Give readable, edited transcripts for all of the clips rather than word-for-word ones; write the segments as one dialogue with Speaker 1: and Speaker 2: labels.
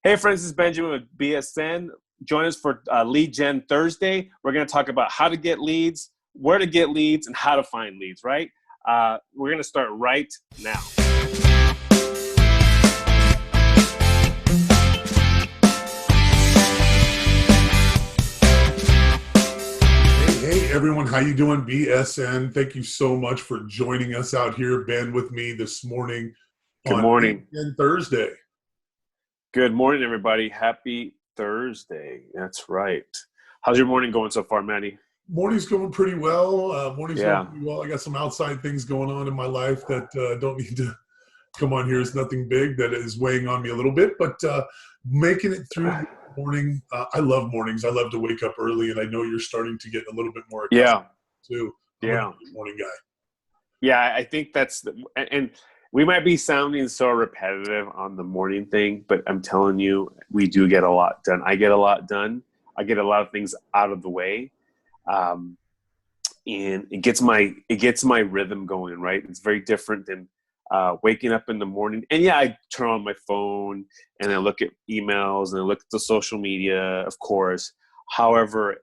Speaker 1: Hey friends, this is Benjamin with BSN. Join us for Lead Gen Thursday. We're going to talk about how to get leads, where to get leads, and how to find leads, right? We're going to start right now.
Speaker 2: Hey everyone, how you doing? BSN, thank you so much for joining us out here, Ben, with me this morning
Speaker 1: Good
Speaker 2: on
Speaker 1: morning.
Speaker 2: Lead Gen Thursday.
Speaker 1: Good morning, everybody. Happy Thursday. That's right. How's your morning going so far, Manny?
Speaker 2: Morning's going pretty well. Morning's
Speaker 1: Yeah.
Speaker 2: going pretty well. I got some outside things going on in my life that don't need to come on here. It's nothing big that is weighing on me a little bit, but making it through the morning. I love mornings. I love to wake up early, and I know you're starting to get a little bit more accustomed to. I'm a morning guy.
Speaker 1: Yeah, I think and we might be sounding so repetitive on the morning thing, but I'm telling you, we do get a lot done. I get a lot done. I get a lot of things out of the way. And it gets my rhythm going, right? It's very different than waking up in the morning. And yeah, I turn on my phone and I look at emails and I look at the social media, of course. However,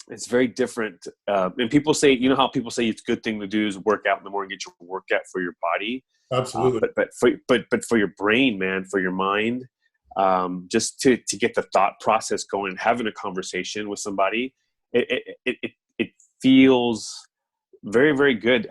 Speaker 1: it's very different. And people say, you know how people say it's a good thing to do is work out in the morning, get your workout for your body.
Speaker 2: Absolutely.
Speaker 1: But for your brain, man, for your mind, just to get the thought process going, having a conversation with somebody, it feels very, very good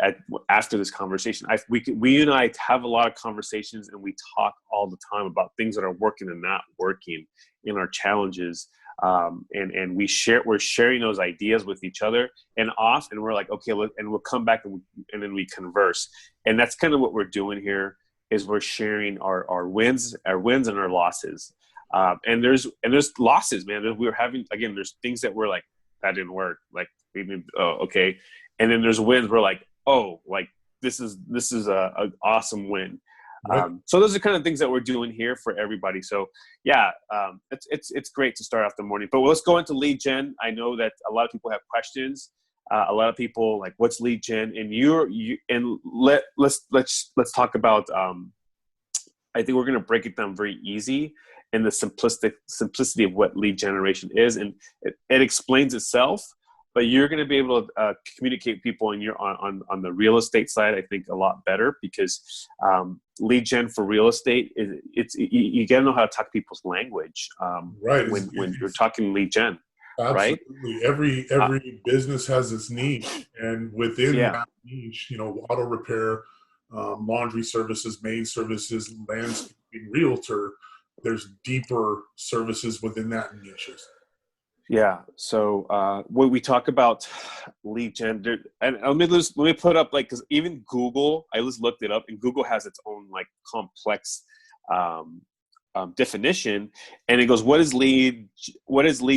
Speaker 1: after this conversation. We and I have a lot of conversations, and we talk all the time about things that are working and not working in our challenges. And we're sharing those ideas with each other and we're like, okay, and we'll come back and then we converse. And that's kind of what we're doing here is we're sharing our wins and our losses. And there's losses, man. There's things that we're like, that didn't work. Like, okay. And then there's wins. We're like, oh, like this is an awesome win.
Speaker 2: Right.
Speaker 1: So those are kind of things that we're doing here for everybody. So yeah, it's great to start off the morning. But let's go into lead gen. I know that a lot of people have questions. A lot of people like, what's lead gen? And let's talk about. I think we're going to break it down very easy in the simplicity of what lead generation is, and it explains itself. But you're going to be able to communicate with people on the real estate side, I think, a lot better because lead gen for real estate you got to know how to talk people's language.
Speaker 2: Right.
Speaker 1: When you're talking lead gen.
Speaker 2: Absolutely.
Speaker 1: Right?
Speaker 2: Every business has its niche, and within that niche, auto repair, laundry services, maid services, landscaping, realtor, there's deeper services within that niches.
Speaker 1: Yeah. So when we talk about lead gen, and let me put up because even Google, I just looked it up, and Google has its own like complex definition, and it goes, what is lead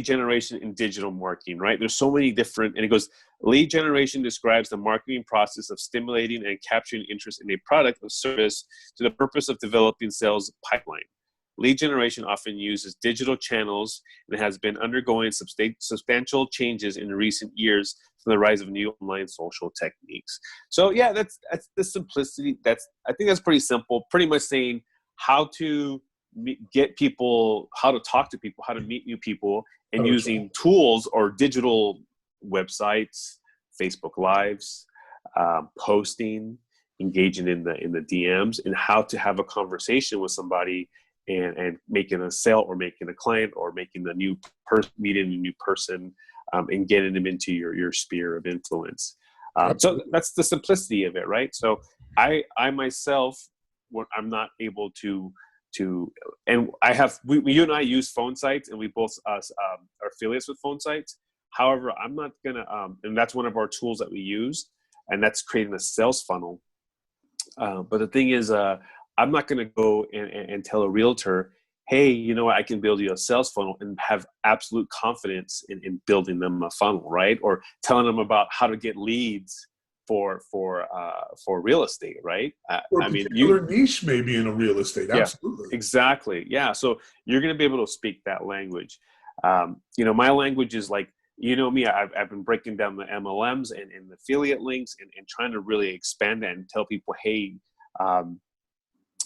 Speaker 1: generation in digital marketing? Right? There's so many different, and it goes, lead generation describes the marketing process of stimulating and capturing interest in a product or service to the purpose of developing sales pipeline. Lead generation often uses digital channels and has been undergoing substantial changes in recent years from the rise of new online social techniques. So yeah, that's the simplicity. I think that's pretty simple. Pretty much saying how to get people, how to talk to people, how to meet new people, and using tools or digital websites, Facebook Lives, posting, engaging in the DMs, and how to have a conversation with somebody. And making a sale or making a client or making a new person, meeting a new person, and getting them into your sphere of influence. So that's the simplicity of it, right? So I myself, I'm not able to, and you and I use phone sites, and we both are affiliates with phone sites. However, I'm not gonna, and that's one of our tools that we use, and that's creating a sales funnel. But the thing is, I'm not going to go and tell a realtor, hey, you know what, I can build you a sales funnel and have absolute confidence in building them a funnel, right? Or telling them about how to get leads for real estate, right?
Speaker 2: Or a particular niche maybe in a real estate. Absolutely.
Speaker 1: Yeah, exactly. Yeah. So you're going to be able to speak that language. My language is like, you know me, I've been breaking down the MLMs and affiliate links and trying to really expand that and tell people, hey,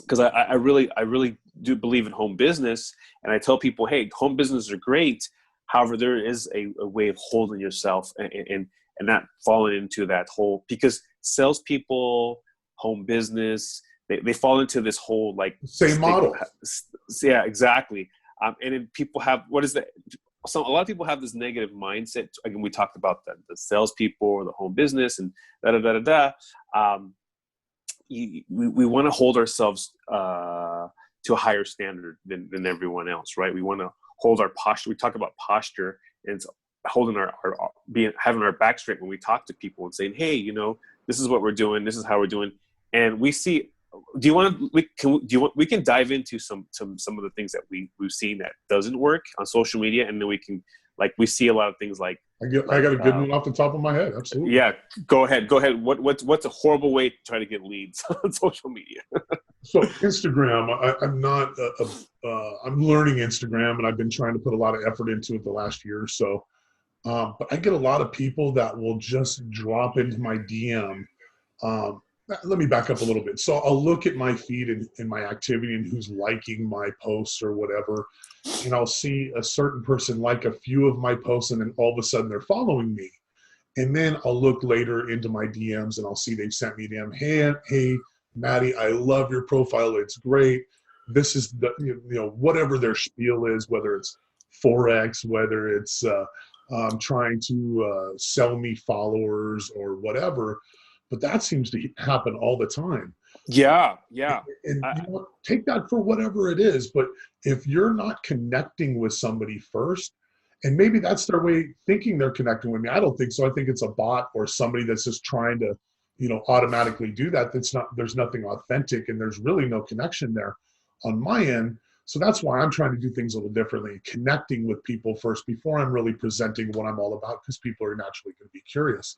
Speaker 1: because I really do believe in home business, and I tell people, hey, home businesses are great. However, there is a way of holding yourself and not falling into that whole, because salespeople, home business, they fall into this whole like
Speaker 2: same model.
Speaker 1: Yeah, exactly. And then people have, what is that? So a lot of people have this negative mindset. Again, we talked about the salespeople or the home business and we want to hold ourselves to a higher standard than everyone else, right? We want to hold our posture. We talk about posture, and it's holding having our back straight when we talk to people and saying, hey, this is what we're doing. This is how we're doing. And we see, we can dive into some of the things that we've seen that doesn't work on social media. And then we see a lot of things like,
Speaker 2: I got a good one off the top of my head. Absolutely.
Speaker 1: Yeah. Go ahead. What's a horrible way to try to get leads on social media?
Speaker 2: So Instagram, I'm learning Instagram, and I've been trying to put a lot of effort into it the last year or so. But I get a lot of people that will just drop into my DM. Let me back up a little bit. So I'll look at my feed and my activity and who's liking my posts or whatever. And I'll see a certain person like a few of my posts, and then all of a sudden they're following me. And then I'll look later into my DMs and I'll see they've sent me a DM. Hey, Maddie, I love your profile. It's great. This is whatever their spiel is, whether it's Forex, whether it's trying to sell me followers or whatever. But that seems to happen all the time.
Speaker 1: Yeah.
Speaker 2: And take that for whatever it is. But if you're not connecting with somebody first, and maybe that's their way thinking they're connecting with me. I don't think so. I think it's a bot or somebody that's just trying to, automatically do that. There's nothing authentic, and there's really no connection there on my end. So that's why I'm trying to do things a little differently, connecting with people first before I'm really presenting what I'm all about, because people are naturally going to be curious.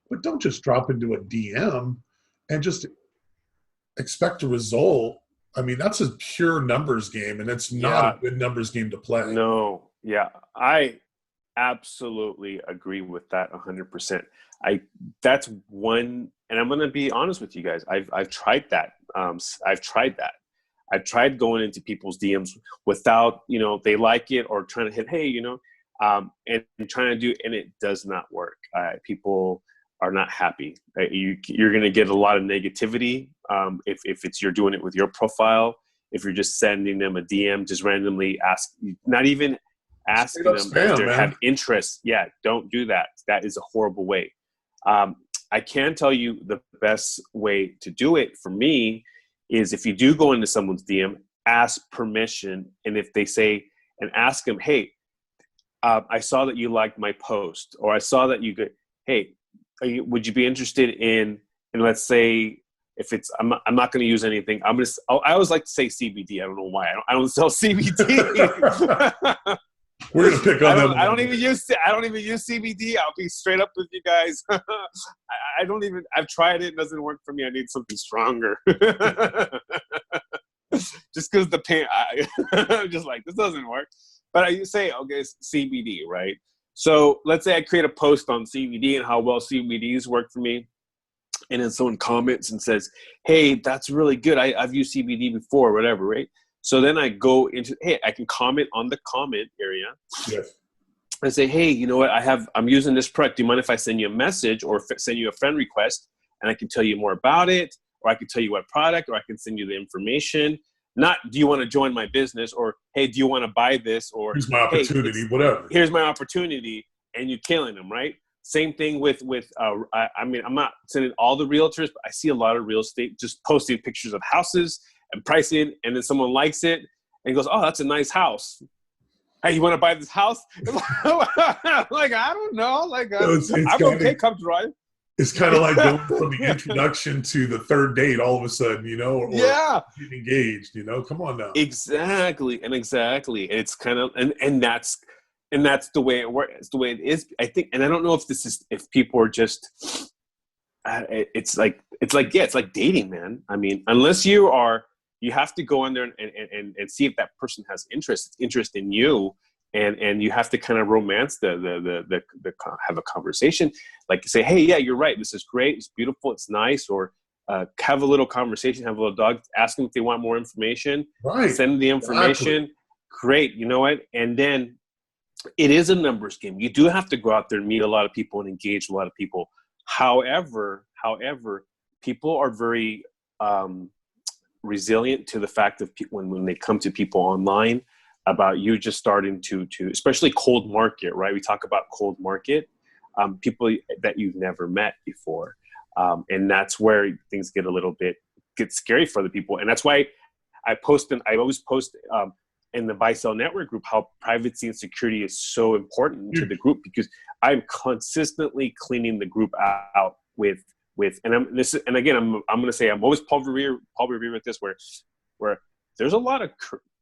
Speaker 2: But don't just drop into a DM and just expect a result. I mean, that's a pure numbers game, and it's not a good numbers game to play.
Speaker 1: No, yeah. I absolutely agree with that 100%. That's one, and I'm going to be honest with you guys. I've tried that. I've tried going into people's DMs without, they like it or trying to hit, hey, and trying to do, and it does not work. People are not happy. You're going to get a lot of negativity if you're doing it with your profile. If you're just sending them a DM, just randomly not even asking them if they have interest. Yeah, don't do that. That is a horrible way. I can tell you the best way to do it for me is, if you do go into someone's DM, ask permission. And if they say, and ask them, hey, I saw that you liked my post, or I saw that hey, would you be interested in, and let's say, if it's, I'm not going to use anything. I always like to say CBD. I don't know why. I don't sell CBD.
Speaker 2: We're going to pick on them.
Speaker 1: I don't even use CBD. I'll be straight up with you guys. I've tried it. It doesn't work for me. I need something stronger. Just because the pain, I'm just like, this doesn't work. But you say, okay, it's CBD, right? So let's say I create a post on CBD and how well CBDs work for me. And then someone comments and says, hey, that's really good. I've used CBD before, whatever, right? So then I go into, hey, I can comment on the comment area.
Speaker 2: Yes.
Speaker 1: And say, hey, you know what? I'm using this product. Do you mind if I send you a message or send you a friend request, and I can tell you more about it, or I can tell you what product, or I can send you the information. Not, do you want to join my business, or, hey, do you want to buy this, or
Speaker 2: here's my opportunity, whatever.
Speaker 1: Here's my opportunity, and you're killing them, right? Same thing with I'm not sending all the realtors, but I see a lot of real estate just posting pictures of houses and pricing, and then someone likes it and goes, oh, that's a nice house. Hey, you want to buy this house? Like, I don't know. Like, I'm okay, come drive.
Speaker 2: It's kind of like going from the introduction to the third date all of a sudden, or getting engaged, come on now.
Speaker 1: Exactly. And it's kind of, and that's the way it works. It's the way it is, I think. And I don't know if people are just, it's like dating, man. I mean, unless you have to go in there and see if that person has interest in you, and you have to kind of romance the have a conversation, like say, hey, yeah, you're right, this is great, it's beautiful, it's nice, or have a little conversation, have a little dog, ask them if they want more information,
Speaker 2: Right.
Speaker 1: send them the information.
Speaker 2: Exactly.
Speaker 1: Great. You know what? And then it is a numbers game. You do have to go out there and meet a lot of people and engage with a lot of people. However, people are very resilient to the fact of when they come to people online about you just starting to especially cold market, right? We talk about cold market, people that you've never met before. And that's where things get get scary for the people. And that's why I always post in the Buy Sell Network group how privacy and security is so important to the group, because I'm consistently cleaning the group out with and I'm going to say I'm always Paul Revere with this, where there's a lot of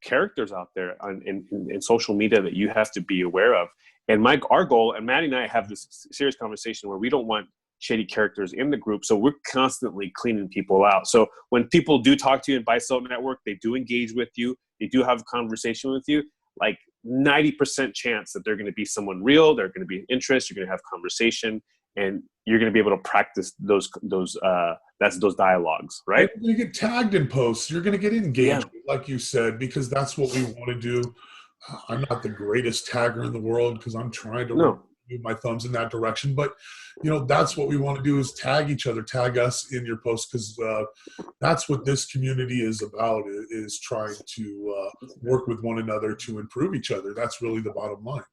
Speaker 1: characters out there in social media that you have to be aware of. And our goal, and Maddie and I have this serious conversation where we don't want shady characters in the group. So we're constantly cleaning people out. So when people do talk to you in Buy Sell Network, they do engage with you, they do have a conversation with you, like 90% chance that they're going to be someone real, they're going to be interest, you're going to have conversation, and you're going to be able to practice those dialogues, right?
Speaker 2: You're going to get tagged in posts. You're going to get engaged, like you said, because that's what we want to do. I'm not the greatest tagger in the world because I'm trying to move my thumbs in that direction. But, that's what we want to do is tag each other, tag us in your posts, because that's what this community is about, is trying to work with one another to improve each other. That's really the bottom line.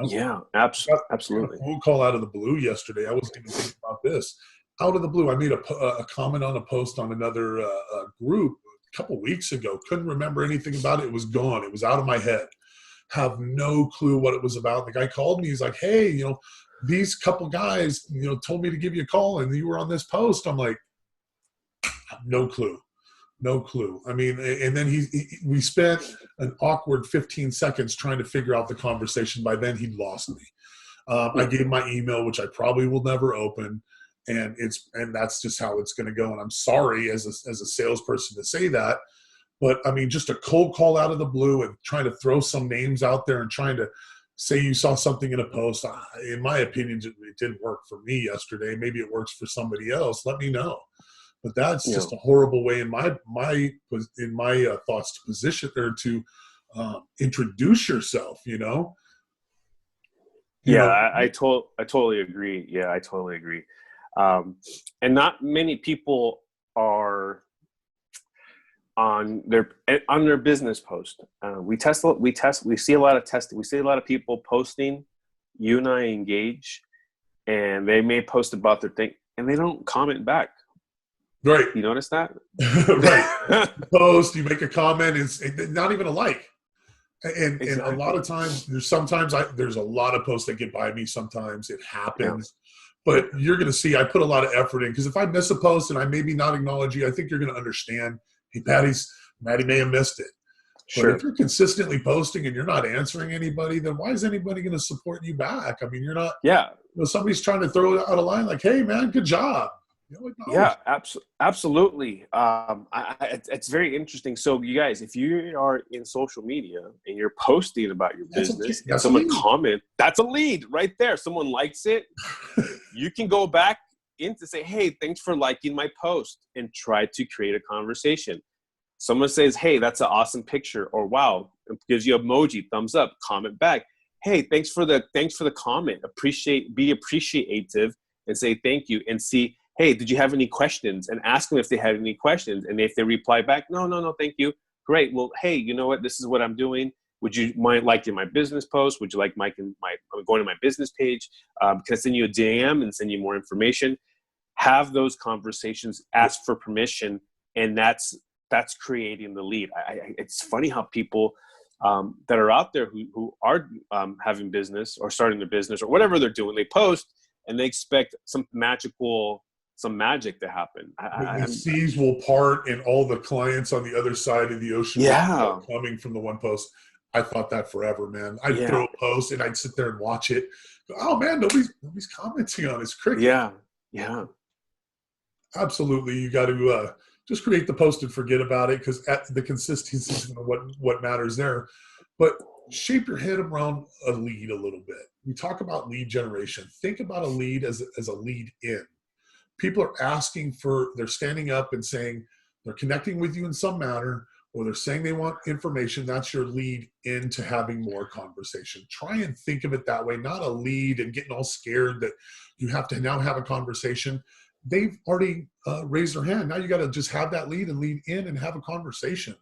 Speaker 1: Yeah, absolutely.
Speaker 2: A phone call out of the blue yesterday. I wasn't even thinking about this. Out of the blue, I made a comment on a post on another group a couple weeks ago. Couldn't remember anything about it. It was gone. It was out of my head. Have no clue what it was about. The guy called me. He's like, "Hey, these couple guys, told me to give you a call, and you were on this post." I'm like, no clue. No clue. I mean, and then we spent an awkward 15 seconds trying to figure out the conversation. By then, he'd lost me. I gave my email, which I probably will never open, and that's just how it's going to go. And I'm sorry as a salesperson to say that, but I mean, just a cold call out of the blue and trying to throw some names out there and trying to say you saw something in a post. In my opinion, it didn't work for me yesterday. Maybe it works for somebody else. Let me know. But that's just a horrible way in my thoughts to position or to introduce yourself.
Speaker 1: I totally agree. Yeah, I totally agree. And not many people are on their business post. We see a lot of testing. We see a lot of people posting. You and I engage, and they may post about their thing, and they don't comment back.
Speaker 2: Right.
Speaker 1: You notice that?
Speaker 2: Right. Post, you make a comment, it's not even a like. And a lot of times, there's a lot of posts that get by me. Sometimes it happens. But you're going to see I put a lot of effort in, because if I miss a post and I maybe not acknowledge you, I think you're going to understand, hey, Maddie may have missed it. Sure. But if you're consistently posting and you're not answering anybody, then why is anybody going to support you back? I mean, you're not. Yeah. Somebody's trying to throw out a line like, "Hey, man, good job."
Speaker 1: Yeah, absolutely. It's very interesting. So, you guys, if you are in social media and you're posting about your business, and someone comments, that's a lead right there. Someone likes it. You can go back in to say, "Hey, thanks for liking my post," and try to create a conversation. Someone says, "Hey, that's an awesome picture," or "Wow," it gives you emoji, thumbs up, comment back. "Hey, thanks for the comment. Be appreciative and say thank you, and see, hey, did you have any questions?" And ask them if they had any questions. And if they reply back, no, thank you. Great. Well, hey, you know what? This is what I'm doing. Would you mind liking my business post? Would you like I'm going to my business page? Can I send you a DM and send you more information? Have those conversations, ask for permission. And that's creating the lead. It's funny how people that are out there who are having business or starting their business or whatever they're doing, they post and they expect some magic to happen.
Speaker 2: The seas will part and all the clients on the other side of the ocean are coming from the one post. I thought that forever, man. I'd throw a post and I'd sit there and watch it. Oh man, nobody's commenting on it. It's cricket.
Speaker 1: Yeah.
Speaker 2: Absolutely. You got to just create the post and forget about it, because the consistency is what matters there. But shape your head around a lead a little bit. We talk about lead generation. Think about a lead as a lead in. people are asking for, they're standing up and saying they're connecting with you in some manner, or they're saying they want information, that's your lead into having more conversation. Try and think of it that way, not a lead and getting all scared that you have to now have a conversation. They've already raised their hand. Now you got to just have that lead and lead in and have a conversation.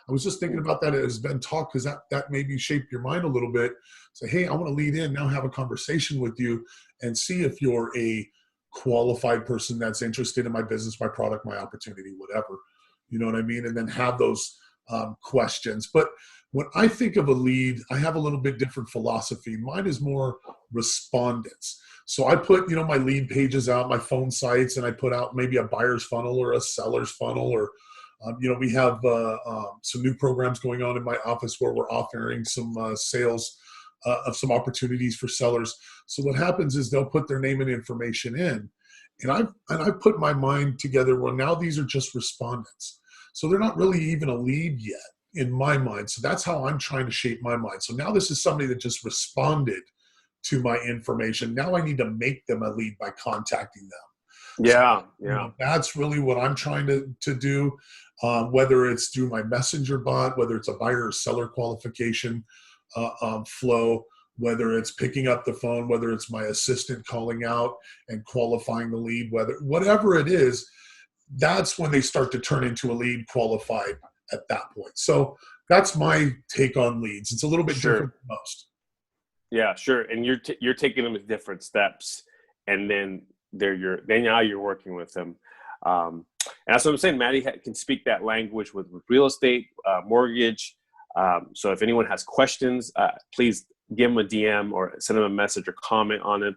Speaker 2: I was just thinking about that as Ben talked, because that maybe shaped your mind a little bit. Say, hey, I want to lead in, now have a conversation with you and see if you're a qualified person that's interested in my business, my product, my opportunity, whatever. You know what I mean? And then have those questions. But when I think of a lead, I have a little bit different philosophy. Mine is more respondents. So I put, my lead pages out, my phone sites, and I put out maybe a buyer's funnel or a seller's funnel, or, we have some new programs going on in my office where we're offering some sales of some opportunities for sellers. So what happens is they'll put their name and information in, and I've put my mind together where now these are just respondents. So they're not really even a lead yet in my mind. So that's how I'm trying to shape my mind. So now this is somebody that just responded to my information. Now I need to make them a lead by contacting them.
Speaker 1: Yeah.
Speaker 2: So, that's really what I'm trying to do, whether it's through my messenger bot, whether it's a buyer or seller qualification flow, whether it's picking up the phone, whether it's my assistant calling out and qualifying the lead, whatever it is, that's when they start to turn into a lead qualified at that point. So that's my take on leads. It's a little bit different than most.
Speaker 1: Yeah, sure. And you're taking them with different steps, and then now you're working with them. And that's what I'm saying. Maddie can speak that language with real estate, mortgage. So if anyone has questions, please give them a DM or send them a message or comment on it.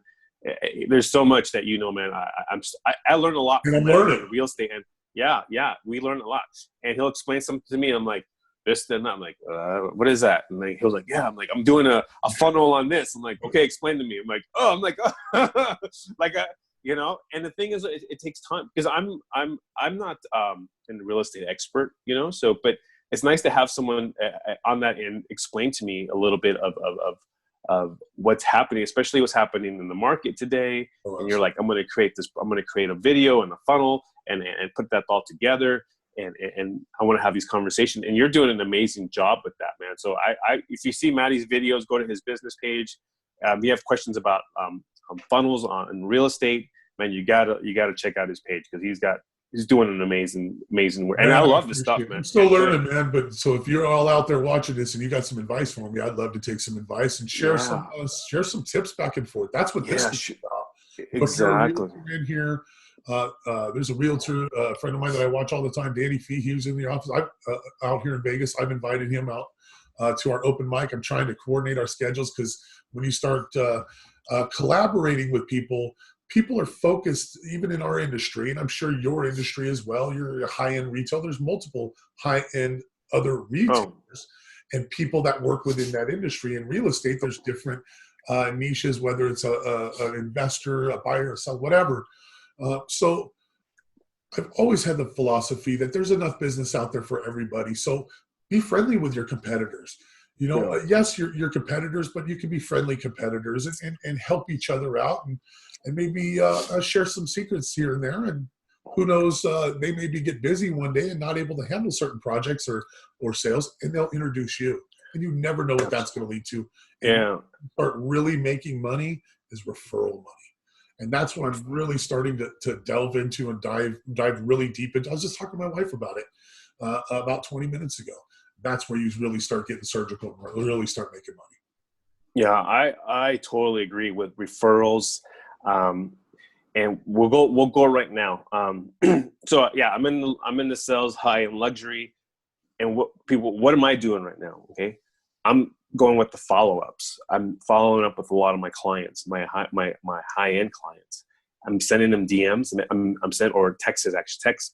Speaker 1: There's so much that man. I learned a lot from real estate, and we learned a lot. And he'll explain something to me. I'm like, this, then that. I'm like, what is that? And he was like, yeah. I'm like, I'm doing a funnel on this. I'm like, okay, explain to me. I'm like, And the thing is, it takes time, because I'm not a real estate expert, So, but it's nice to have someone on that end explain to me a little bit of what's happening, especially what's happening in the market today. And you're like, I'm going to create a video and a funnel and put that all together. And I want to have these conversations, and you're doing an amazing job with that, man. So if you see Maddie's videos, go to his business page. If you have questions about funnels in real estate, man, you gotta check out his page, because he's doing an amazing work. And I love this stuff, man.
Speaker 2: I'm still learning, man. But so if you're all out there watching this and you got some advice for me, I'd love to take some advice and share some tips back and forth. That's what this is about.
Speaker 1: Exactly.
Speaker 2: In here, there's a realtor, a friend of mine that I watch all the time, Danny Fee. He was in the office. Out here in Vegas. I've invited him out to our open mic. I'm trying to coordinate our schedules, because when you start collaborating with people are focused, even in our industry, and I'm sure your industry as well. You're a high-end retail. There's multiple high-end other retailers and people that work within that industry. In real estate, there's different niches, whether it's an investor, a buyer, a seller, whatever. So I've always had the philosophy that there's enough business out there for everybody. So be friendly with your competitors. Yes, you're competitors, but you can be friendly competitors and help each other out and maybe share some secrets here and there. And who knows, they maybe get busy one day and not able to handle certain projects or sales, and they'll introduce you. And you never know what that's going to lead to. And start really making money is referral money. And that's what I'm really starting to delve into and dive really deep into. I was just talking to my wife about it about 20 minutes ago. That's where you really start getting surgical and really start making money.
Speaker 1: Yeah, I totally agree with referrals. And we'll go right now. So yeah, I'm in the sales, high-end luxury. And what am I doing right now? Okay. I'm going with the follow-ups. I'm following up with a lot of my clients, my high-end clients. I'm sending them DMs, and I'm sending, or text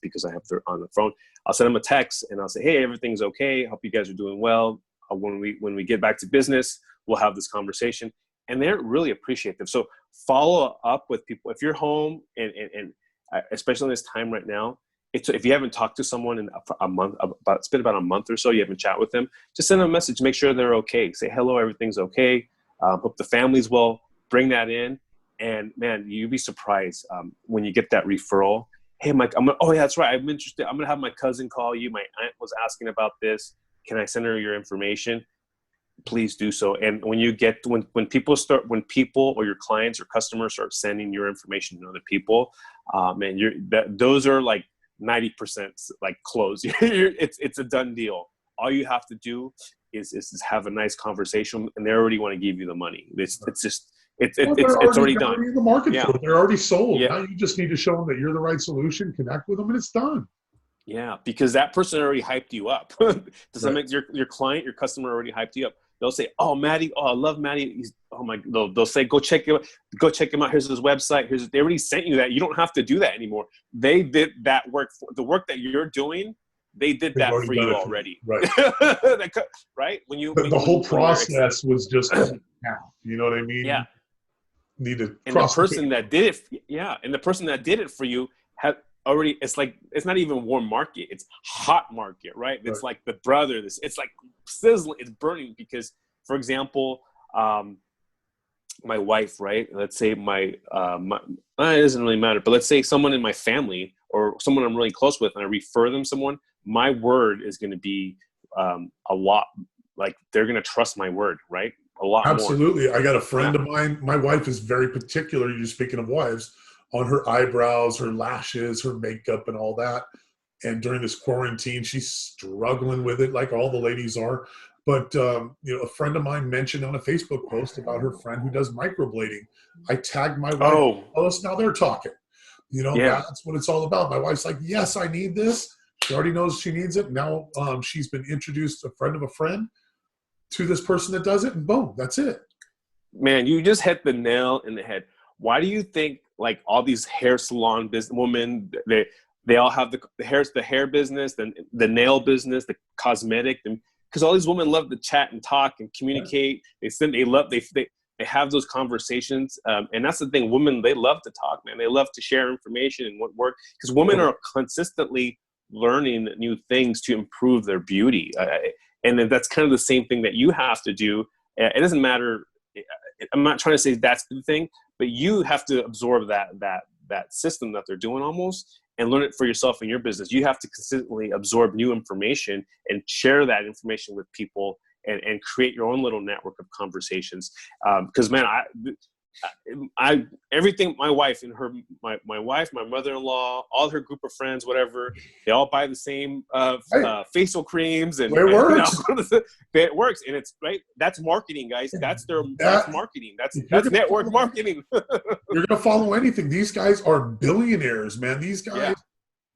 Speaker 1: because I have on the phone. I'll send them a text and I'll say, hey, everything's okay. Hope you guys are doing well. When we get back to business, we'll have this conversation. And they're really appreciative. So follow up with people. If you're home and especially in this time right now, if you haven't talked to someone in a month, it's been about a month or so, you haven't chat with them, just send them a message, make sure they're okay. Say, hello, everything's okay. Hope the family's well. Bring that in. And man, you'd be surprised when you get that referral. Hey, Mike, oh yeah, that's right. I'm interested. I'm going to have my cousin call you. My aunt was asking about this. Can I send her your information? Please do so. And when people or your clients or customers start sending your information to other people, man, those are like 90% like closed. It's a done deal. All you have to do is have a nice conversation, and they already want to give you the money. It's already done.
Speaker 2: In the market for it. They're already sold.
Speaker 1: Yeah.
Speaker 2: Now you just need to show them that you're the right solution, connect with them, and it's done.
Speaker 1: Yeah, because that person already hyped you up. Does that make your client, your customer already hyped you up? They'll say, "Oh, Matty, I love Matty. They'll say, go check him out. Here's his website. They already sent you that. You don't have to do that anymore. They did that work. The work that you're doing, they did that for you already.
Speaker 2: Right.
Speaker 1: Right?
Speaker 2: The whole process was just now. You know what I mean?
Speaker 1: Yeah.
Speaker 2: Need to
Speaker 1: and the person that did it for you had already. It's like, it's not even warm market, it's hot market, right? It's like the brother, it's like sizzling, it's burning. Because, for example, my wife, right? Let's say my it doesn't really matter, but let's say someone in my family or someone I'm really close with, and I refer them someone, my word is going to be a lot, like they're going to trust my word, right? A lot
Speaker 2: Absolutely.
Speaker 1: more.
Speaker 2: I got a friend of mine. My wife is very particular. You're speaking of wives, on her eyebrows, her lashes, her makeup, and all that. And during this quarantine, she's struggling with it, like all the ladies are. But a friend of mine mentioned on a Facebook post about her friend who does microblading. I tagged my wife. Oh, now they're talking. That's what it's all about. My wife's like, yes, I need this. She already knows she needs it. Now she's been introduced, a friend of a friend, to this person that does it, and boom, that's it.
Speaker 1: Man, you just hit the nail in the head. Why do you think like all these hair salon women, they all have the hair business, the nail business, the cosmetic, because all these women love to chat and talk and communicate. They have those conversations, and that's the thing. Women, they love to talk, man. They love to share information and what work, because women are consistently learning new things to improve their beauty. And then that's kind of the same thing that you have to do. It doesn't matter. I'm not trying to say that's the thing, but you have to absorb that system that they're doing almost, and learn it for yourself in your business. You have to consistently absorb new information and share that information with people, and create your own little network of conversations. Because man, everything, my wife and my wife, my mother-in-law, all her group of friends, whatever, they all buy the same facial creams, and
Speaker 2: it works.
Speaker 1: It works, and it's right. That's marketing, guys. That's marketing. That's network marketing.
Speaker 2: You're gonna follow anything. These guys are billionaires, man. These guys,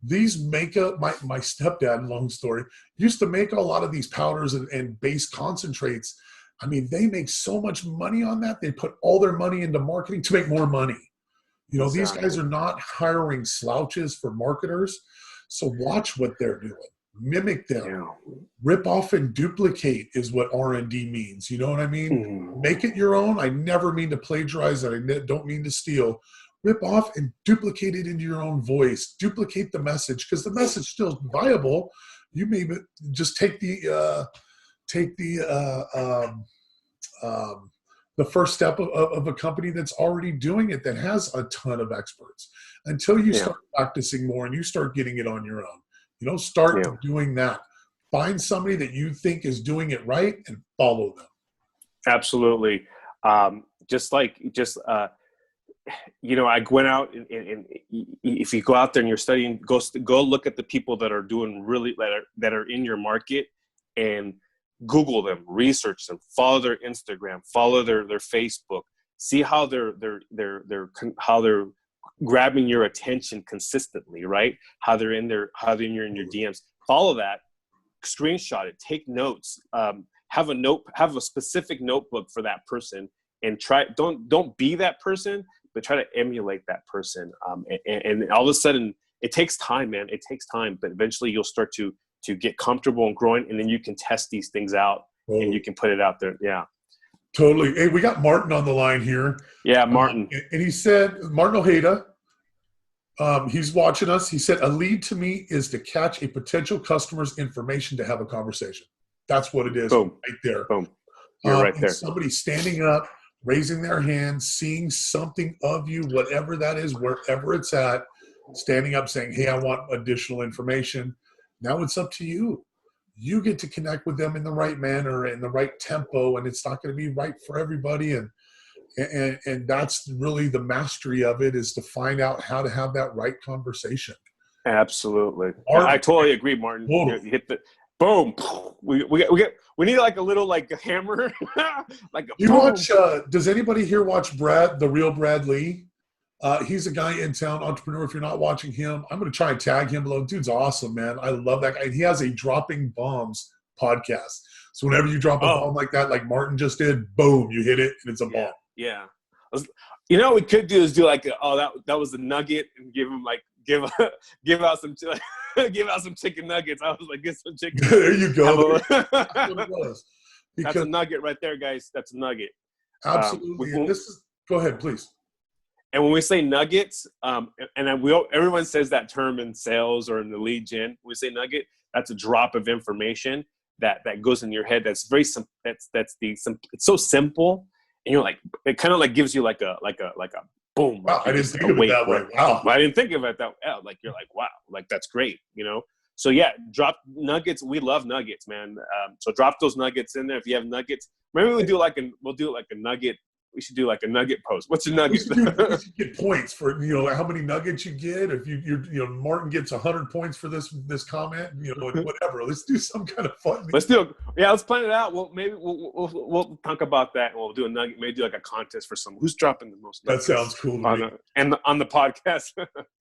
Speaker 2: these makeup. My stepdad, long story, used to make a lot of these powders and base concentrates. I mean, they make so much money on that. They put all their money into marketing to make more money. Exactly. These guys are not hiring slouches for marketers. So watch what they're doing. Mimic them. Yeah. Rip off and duplicate is what R&D means. You know what I mean? Make it your own. I never mean to plagiarize that. I don't mean to steal. Rip off and duplicate it into your own voice. Duplicate the message, because the message is still viable. You may just take the first step of a company that's already doing it, that has a ton of experts, until you start practicing more and you start getting it on your own. Start doing that. Find somebody that you think is doing it right and follow them. Absolutely.
Speaker 1: I went out and if you go out there and you're studying, go look at the people that are doing that are in your market, and Google them, research them, follow their Instagram, follow their Facebook, see how they're grabbing your attention consistently, right? How they're in your DMs. Follow that, screenshot it, take notes, have a specific notebook for that person, and don't be that person, but try to emulate that person. And all of a sudden, it takes time, man. It takes time, but eventually you'll start to get comfortable and growing, and then you can test these things out and you can put it out there. Yeah.
Speaker 2: Totally. Hey, we got Martin on the line here.
Speaker 1: Yeah, Martin.
Speaker 2: And he said, Martin Ojeda, he's watching us. He said, a lead to me is to catch a potential customer's information to have a conversation. That's what it is.
Speaker 1: Boom.
Speaker 2: Right there.
Speaker 1: Boom. You're right there.
Speaker 2: Somebody standing up, raising their hand, seeing something of you, whatever that is, wherever it's at, standing up saying, hey, I want additional information. Now it's up to you. You get to connect with them in the right manner, in the right tempo, and it's not going to be right for everybody. And that's really the mastery of it, is to find out how to have that right conversation.
Speaker 1: Absolutely.
Speaker 2: Martin,
Speaker 1: I totally agree, Martin. You hit the boom. We need like a little like a hammer. Like a
Speaker 2: you
Speaker 1: boom.
Speaker 2: watch does anybody here watch Brad, the real Brad Lee? He's a guy in town, entrepreneur. If you're not watching him, I'm going to try and tag him below. Dude's awesome, man. I love that guy. He has a Dropping Bombs podcast. So whenever you drop a bomb like that, like Martin just did, boom, you hit it, and it's a bomb.
Speaker 1: Yeah. You know what we could do is do like, that was a nugget, and give him like, give out some chicken nuggets. I was like, get some chicken.
Speaker 2: There you go. That's what it was.
Speaker 1: That's a nugget right there, guys. That's a nugget.
Speaker 2: Absolutely. Go ahead, please.
Speaker 1: And when we say nuggets, everyone says that term in sales or in the lead gen. When we say nugget, that's a drop of information that goes in your head. That's very simple. It's so simple, and you're like, it kind of like gives you like a boom.
Speaker 2: Wow, I didn't think of it that way. Wow,
Speaker 1: I didn't think of it that way. Like you're like, wow, like that's great, you know. So yeah, drop nuggets. We love nuggets, man. So drop those nuggets in there. If you have nuggets, maybe we'll do like a nugget. We should do like a nugget post. What's your nugget?
Speaker 2: We should get points for, how many nuggets you get. If Martin gets 100 points for this comment, whatever. Let's do some kind of fun.
Speaker 1: Let's do it. Yeah, let's plan it out. Well, maybe we'll talk about that, and we'll do a nugget. Maybe do like a contest for who's dropping the most nuggets.
Speaker 2: That sounds cool to me.
Speaker 1: On the podcast.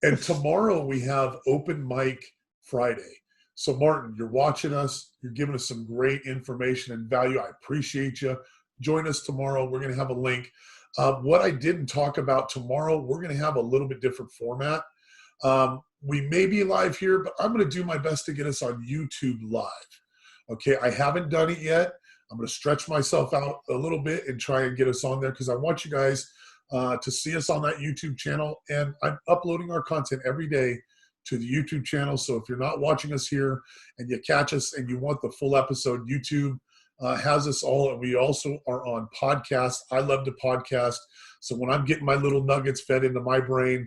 Speaker 2: And tomorrow we have Open Mic Friday. So Martin, you're watching us. You're giving us some great information and value. I appreciate you. Join us tomorrow. We're going to have a link. What I didn't talk about tomorrow, we're going to have a little bit different format. We may be live here, but I'm going to do my best to get us on YouTube live. Okay, I haven't done it yet. I'm going to stretch myself out a little bit and try and get us on there, because I want you guys to see us on that YouTube channel. And I'm uploading our content every day to the YouTube channel. So if you're not watching us here and you catch us and you want the full episode, YouTube has us all, and we also are on podcast. I love to podcast, so when I'm getting my little nuggets fed into my brain,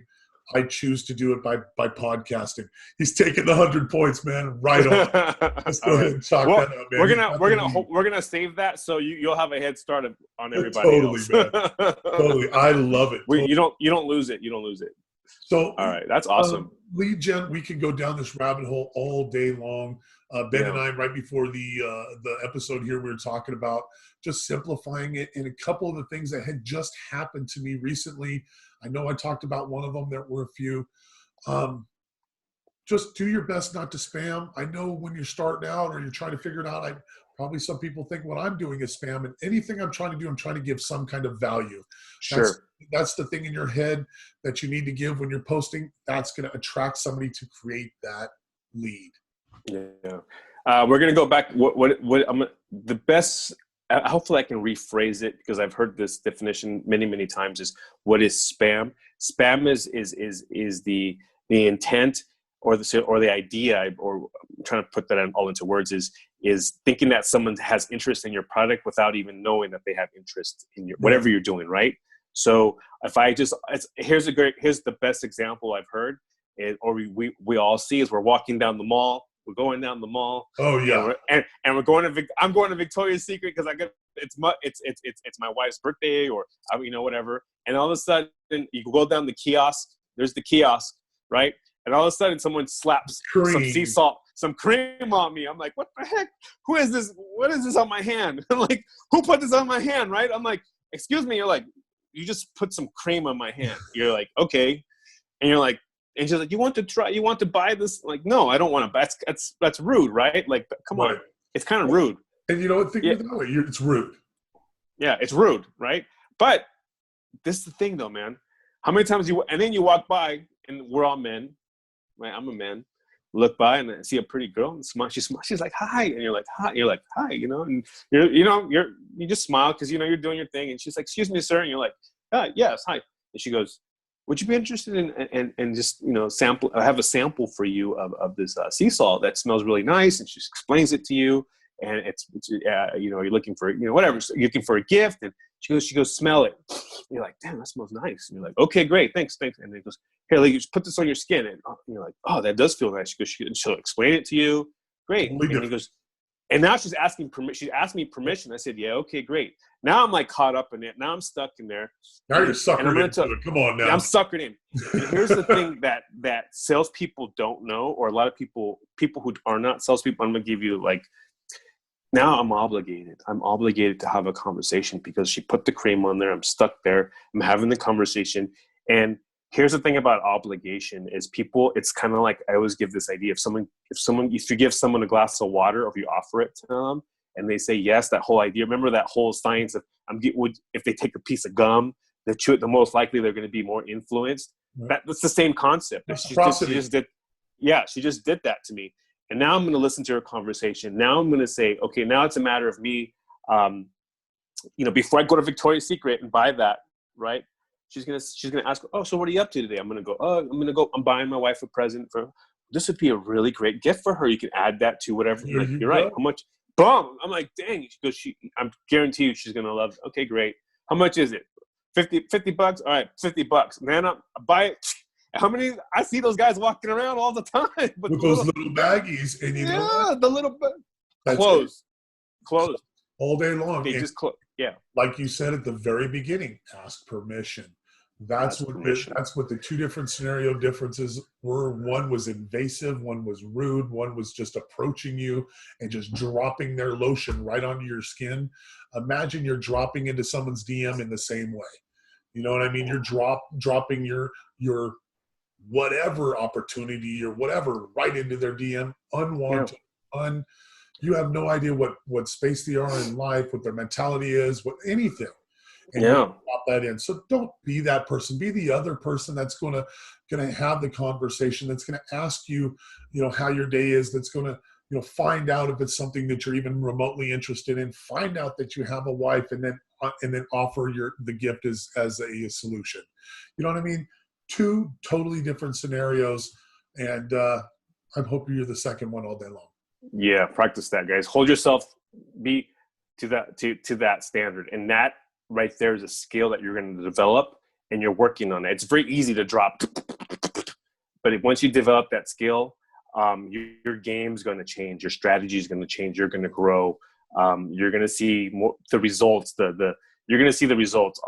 Speaker 2: I choose to do it by podcasting. He's taking the 100 points, man. Right on. Let's go ahead and chalk that up, man.
Speaker 1: We're gonna save that, so you'll have a head start on everybody else.
Speaker 2: Man. Totally, I love it.
Speaker 1: You don't lose it. You don't lose it.
Speaker 2: So
Speaker 1: all right, that's awesome.
Speaker 2: Lead gen, we can go down this rabbit hole all day long. Ben and I, right before the episode here, we were talking about just simplifying it, and a couple of the things that had just happened to me recently. I know I talked about one of them. There were a few. Just do your best not to spam. I know when you're starting out or you're trying to figure it out, probably some people think what I'm doing is spam, and anything I'm trying to do, I'm trying to give some kind of value.
Speaker 1: Sure.
Speaker 2: That's the thing in your head that you need to give when you're posting. That's going to attract somebody to create that lead.
Speaker 1: Yeah. We're going to go back. The best, hopefully I can rephrase it, because I've heard this definition many, many times, is what is spam? Spam is the intent or the idea, or I'm trying to put that all into words, is thinking that someone has interest in your product without even knowing that they have interest in your whatever you're doing, right? So if here's the best example I've heard, or we all see, is we're walking down the mall. We're going down the mall.
Speaker 2: Oh yeah,
Speaker 1: and we're going to. I'm going to Victoria's Secret because it's my wife's birthday, or whatever. And all of a sudden, you go down the kiosk. There's the kiosk, right? And all of a sudden, someone slaps some sea salt, some cream on me. I'm like, what the heck? Who is this? What is this on my hand? I'm like, who put this on my hand, right? I'm like, excuse me. You're like, you just put some cream on my hand. You're like, okay. And you're like, and she's like, you want to buy this? Like, no, I don't want to buy. That's rude, right? Like, come on. It's kind of rude.
Speaker 2: And think of it that way. It's rude.
Speaker 1: Yeah, it's rude, right? But this is the thing, though, man. How many times and then you walk by, and we're all men, right? I'm a man. Look by and I see a pretty girl and smile. She's like, hi, and you're like, hi. You're like, hi, and you just smile because you're doing your thing. And she's like, excuse me, sir, and you're like, yes, hi. And she goes, would you be interested in just sample? I have a sample for you of this sea salt that smells really nice, and she explains it to you. And it's you're looking for whatever. So you're looking for a gift, and She goes, smell it. And you're like, damn, that smells nice. And you're like, okay, great, thanks. And then he goes, here, like, you just put this on your skin. And you're like, oh, that does feel nice. She goes, she'll explain it to you. Great. And he goes, and now she's asking permission. She asked me permission. I said, yeah, okay, great. Now I'm like caught up in it. Now I'm stuck in there.
Speaker 2: Now you're suckered into it. Come on now.
Speaker 1: I'm suckered in. And here's the thing that salespeople don't know, or a lot of people who are not salespeople, I'm going to give you like, now I'm obligated. I'm obligated to have a conversation because she put the cream on there. I'm stuck there. I'm having the conversation. And here's the thing about obligation is people, it's kind of like, I always give this idea. If you give someone a glass of water, or if you offer it to them and they say yes, that whole idea, remember that whole science of if they take a piece of gum, they chew it, the most likely they're going to be more influenced. Right. That's the same concept. She just did that to me. And now I'm going to listen to her conversation. Now I'm going to say, okay, now it's a matter of me, before I go to Victoria's Secret and buy that, right? She's gonna ask, oh, so what are you up to today? I'm I'm buying my wife a present this would be a really great gift for her. You can add that to whatever. You're right. How much? Boom. I'm like, dang. She goes, I'm guarantee you she's gonna love it. Okay, great. How much is it? $50? All right, $50. Man, I buy it. How many? I see those guys walking around all the time
Speaker 2: with those little baggies, and
Speaker 1: the little closed
Speaker 2: all day long.
Speaker 1: They just close. Yeah,
Speaker 2: like you said at the very beginning, ask permission. That's what the two different scenario differences were. One was invasive, one was rude, one was just approaching you and just dropping their lotion right onto your skin. Imagine you're dropping into someone's DM in the same way. You know what I mean? You're dropping your whatever opportunity or whatever right into their DM, unwanted, you have no idea what space they are in life, what their mentality is, what anything. And you drop that in. So don't be that person. Be the other person that's gonna have the conversation, that's gonna ask you, how your day is, that's gonna, find out if it's something that you're even remotely interested in, find out that you have a wife, and then offer the gift as a solution. You know what I mean? Two totally different scenarios, and I'm hoping you're the second one all day long.
Speaker 1: Yeah, practice that, guys. Hold yourself to that standard, and that right there is a skill that you're going to develop, and you're working on it. It's very easy to drop, but once you develop that skill, your game's going to change, your strategy is going to change, you're going to grow. You're going to see the results. You're going to see the results.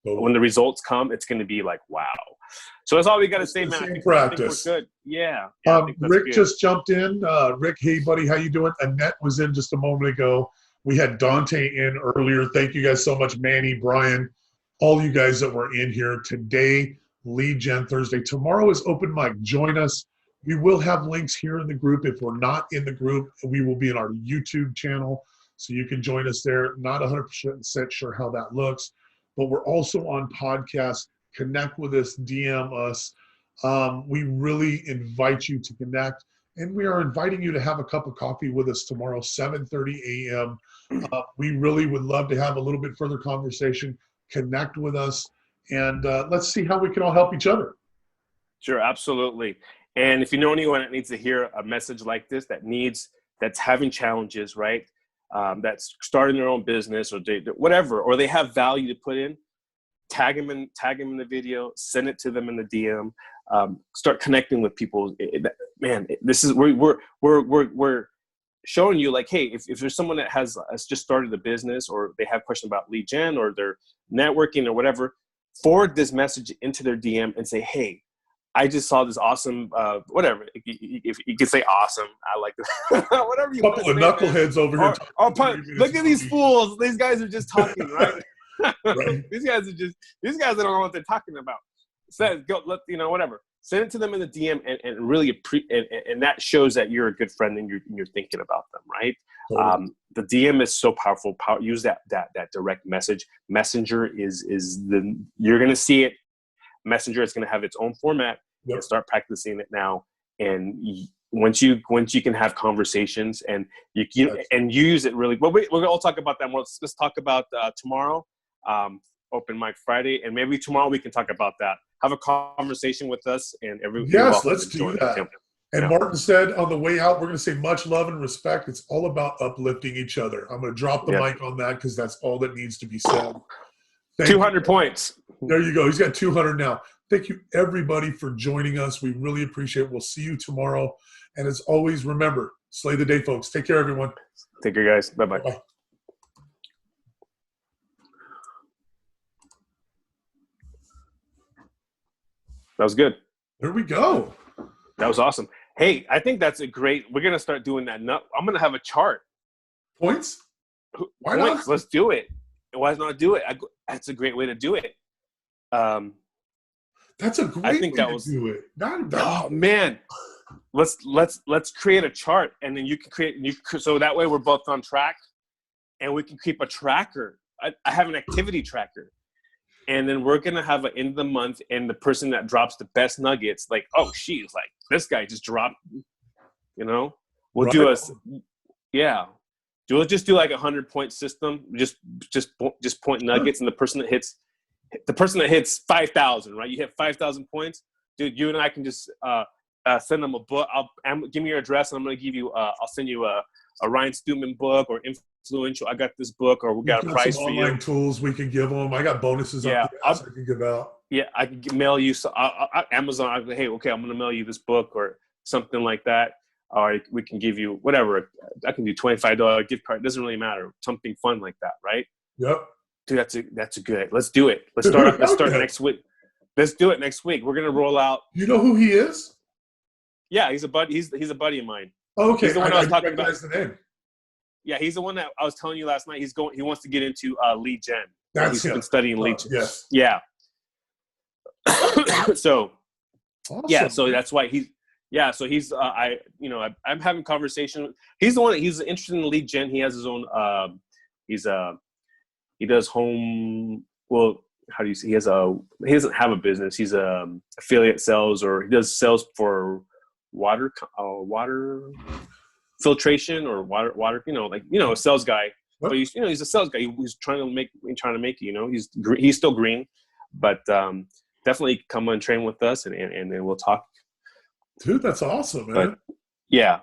Speaker 1: When the results come, it's going to be like, wow. So that's all we got to say, man. I think we're good. Yeah.
Speaker 2: Rick
Speaker 1: good.
Speaker 2: Just jumped in. Rick, hey, buddy, how you doing? Annette was in just a moment ago. We had Dante in earlier. Thank you guys so much, Manny, Brian, all you guys that were in here today. Lead Gen Thursday. Tomorrow is open mic. Join us. We will have links here in the group. If we're not in the group, we will be in our YouTube channel, so you can join us there. Not 100% sure how that looks, but we're also on podcast. Connect with us, DM us. We really invite you to connect, and we are inviting you to have a cup of coffee with us tomorrow, 7:30 a.m. We really would love to have a little bit further conversation. Connect with us, and let's see how we can all help each other.
Speaker 1: Sure, absolutely. And if you know anyone that needs to hear a message like this, that's having challenges, right? That's starting their own business or whatever, or they have value to put in, tag them in the video, send it to them in the DM, start connecting with people. This is we're showing you, like, hey, if there's someone that has just started a business, or they have questions about lead gen, or they're networking or whatever, forward this message into their DM and say, hey, I just saw this awesome, whatever. If you could say awesome, I like that. Whatever you want to say.
Speaker 2: Couple of knuckleheads over here.
Speaker 1: Look at these fools. These guys are just talking, right? Right. These guys don't know what they're talking about. Whatever. Send it to them in the DM, and really and that shows that you're a good friend and you're thinking about them, right? Totally. The DM is so powerful. Use that direct message. Messenger is you're gonna see it. Messenger is going to have its own format. Yep. And start practicing it now. And once you can have conversations, and you use it really well. We're going to all talk about that. Let's talk about tomorrow, Open Mic Friday, and maybe tomorrow we can talk about that. Have a conversation with us, and everyone.
Speaker 2: Yes, let's do that. And
Speaker 1: Yeah.
Speaker 2: Martin said on the way out, we're going to say much love and respect. It's all about uplifting each other. I'm going to drop the mic on that because that's all that needs to be said.
Speaker 1: 200 points.
Speaker 2: There you go. He's got 200 now. Thank you, everybody, for joining us. We really appreciate it. We'll see you tomorrow. And as always, remember, slay the day, folks. Take care, everyone.
Speaker 1: Take care, guys. Bye-bye.
Speaker 2: Bye-bye.
Speaker 1: That was good.
Speaker 2: There we go.
Speaker 1: That was awesome. Hey, I think that's a great – we're going to start doing that. I'm going to have a chart.
Speaker 2: Points? Why
Speaker 1: Points.
Speaker 2: not?
Speaker 1: Let's do it. Why not do it? That's a great way to do it.
Speaker 2: That's a great way
Speaker 1: to
Speaker 2: do it.
Speaker 1: Oh, man. Let's create a chart, and then you can create – so that way we're both on track, and we can keep a tracker. I have an activity tracker. And then we're going to have an end of the month, and the person that drops the best nuggets, like, oh, she's like, this guy just dropped, we'll
Speaker 2: right.
Speaker 1: do We'll just do like 100-point system, just point nuggets. And the person that hits 5,000, right? You hit 5,000 points, dude, you and I can just send them a book. Give me your address, and I'm going to give you, I'll send you a Ryan Stewman book or Influential. I got this book, or we got a price for you.
Speaker 2: Online tools we can give them. I got bonuses I can give out.
Speaker 1: Yeah, I can mail you. Amazon. I'm going to mail you this book or something like that. Or we can give you whatever. I can do $25 gift card. It doesn't really matter. Something fun like that, right?
Speaker 2: Yep.
Speaker 1: Dude, that's a good. Let's do it. Let's start next week. Let's do it next week. We're gonna roll out.
Speaker 2: You know who he is?
Speaker 1: Yeah, he's a buddy. He's a buddy of mine.
Speaker 2: Oh, okay.
Speaker 1: He's the one I was talking about.
Speaker 2: The name.
Speaker 1: Yeah, he's the one that I was telling you last night. He wants to get into lead gen.
Speaker 2: He's
Speaker 1: been studying lead gen.
Speaker 2: Yes.
Speaker 1: Yeah. So.
Speaker 2: Awesome.
Speaker 1: Yeah. So that's why he's. Yeah. So he's. I'm having conversation. He's the one. He's interested in lead gen. He has his own. He does home. Well, how do you say? He doesn't have a business. He's affiliate sales, or he does sales for water filtration or water. A sales guy. But he's a sales guy. He's trying to make it. He's still green, but definitely come and train with us, and then we'll talk.
Speaker 2: Dude, that's awesome, man.
Speaker 1: But, yeah.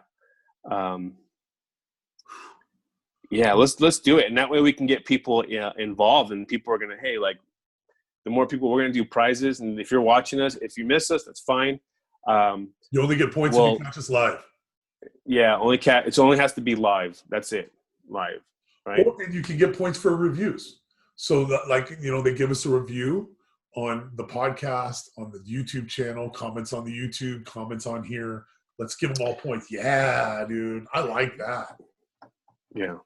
Speaker 1: Yeah, let's do it, and that way we can get people involved, and people are gonna the more people we're gonna do prizes, and if you're watching us, if you miss us, that's fine.
Speaker 2: You only get points if you catch us live.
Speaker 1: Yeah, it only has to be live. That's it, live, right?
Speaker 2: And you can get points for reviews. So that, they give us a review on the podcast, on the YouTube channel, comments on the YouTube, comments on here. Let's give them all points. Yeah, dude, I like that.
Speaker 1: Yeah.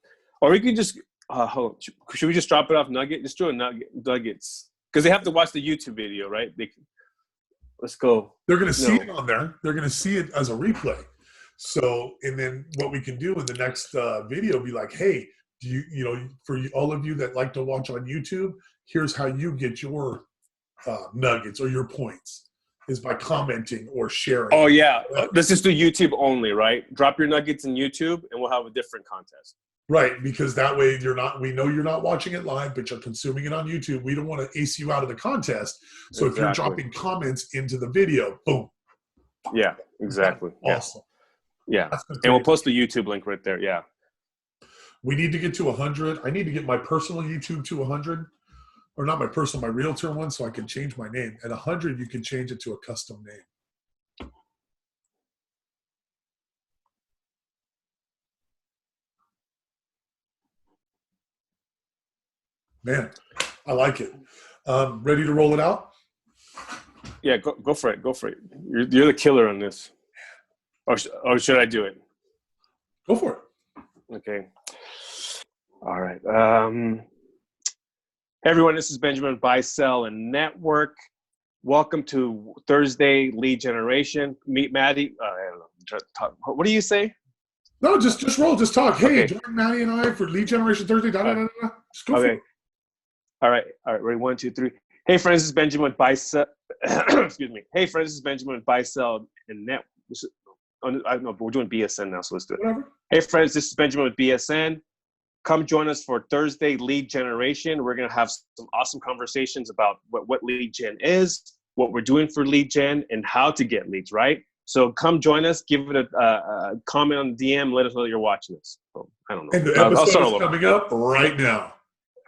Speaker 1: Or we can just should we just drop it off Nugget? Just do a Nuggets. Because they have to watch the YouTube video, right? Let's go.
Speaker 2: They're going to see it on there. They're going to see it as a replay. So, and then what we can do in the next video be like, hey, for all of you that like to watch on YouTube, here's how you get your nuggets or your points is by commenting or sharing.
Speaker 1: Oh, yeah. Let's just do YouTube only, right? Drop your nuggets in YouTube, and we'll have a different contest.
Speaker 2: Right, because that way we know you're not watching it live, but you're consuming it on YouTube. We don't want to ace you out of the contest. So if you're dropping comments into the video, boom.
Speaker 1: Yeah, exactly.
Speaker 2: Awesome.
Speaker 1: Yeah. And we'll post the YouTube link right there. Yeah.
Speaker 2: We need to get to 100. I need to get my personal YouTube to 100. Or not my personal, my realtor one, so I can change my name. At 100, you can change it to a custom name. Man, I like it. Ready to roll it out?
Speaker 1: Yeah, go for it. Go for it. You're the killer on this. Or should I do it?
Speaker 2: Go for it.
Speaker 1: Okay. All right. Hey everyone, this is Benjamin Buy, Sell, and Network. Welcome to Thursday Lead Generation. Meet Maddie. I don't know. What do you say?
Speaker 2: No, just roll. Just talk. Hey, join Maddie and I for Lead Generation Thursday. Just go for it.
Speaker 1: All right. Ready? 1, 2, 3. Hey friends, this is Benjamin with Buy, Sell. Excuse me. Hey friends, this is Benjamin with Buy, Sell, and Network. I don't know, but we're doing BSN now, so let's do it.
Speaker 2: Whatever.
Speaker 1: Hey friends, this is Benjamin with BSN. Come join us for Thursday Lead Generation. We're going to have some awesome conversations about what lead gen is, what we're doing for lead gen, and how to get leads, right? So come join us. Give it a comment on DM. Let us know that you're watching this. So, I don't know.
Speaker 2: And the episode is coming up right now.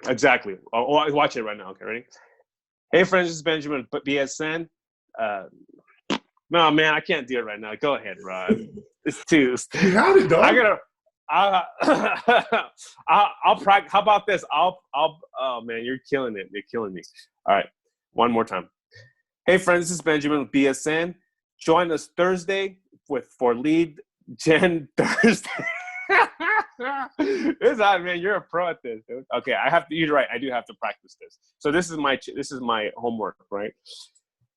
Speaker 1: Exactly. I'll watch it right now. Okay, ready? Hey, friends, this is Benjamin BSN. No, man, I can't do it right now. Go ahead, Rod. It's too.
Speaker 2: You had it, dog.
Speaker 1: I'll practice. How about this? Oh man, you're killing it. You're killing me. All right, one more time. Hey friends, this is Benjamin with BSN. Join us Thursday for Lead Gen Thursday. Man, you're a pro at this, dude. Okay, you're right. I do have to practice this. So this is my homework, right?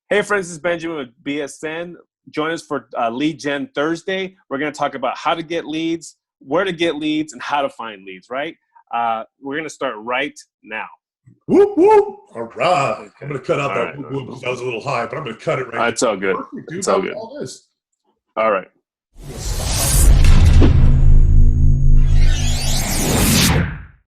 Speaker 1: Hey friends, this is Benjamin with BSN. Join us for Lead Gen Thursday. We're going to talk about how to get leads, where to get leads, and how to find leads, right? We're going to start right now.
Speaker 2: Whoop, whoop. All right. Okay. I'm going to cut out that whoop, whoop because that was a little high, but I'm going to cut it right now.
Speaker 1: It's all good.
Speaker 2: Perfect, dude.
Speaker 1: It's all good.
Speaker 2: All this.
Speaker 1: All right.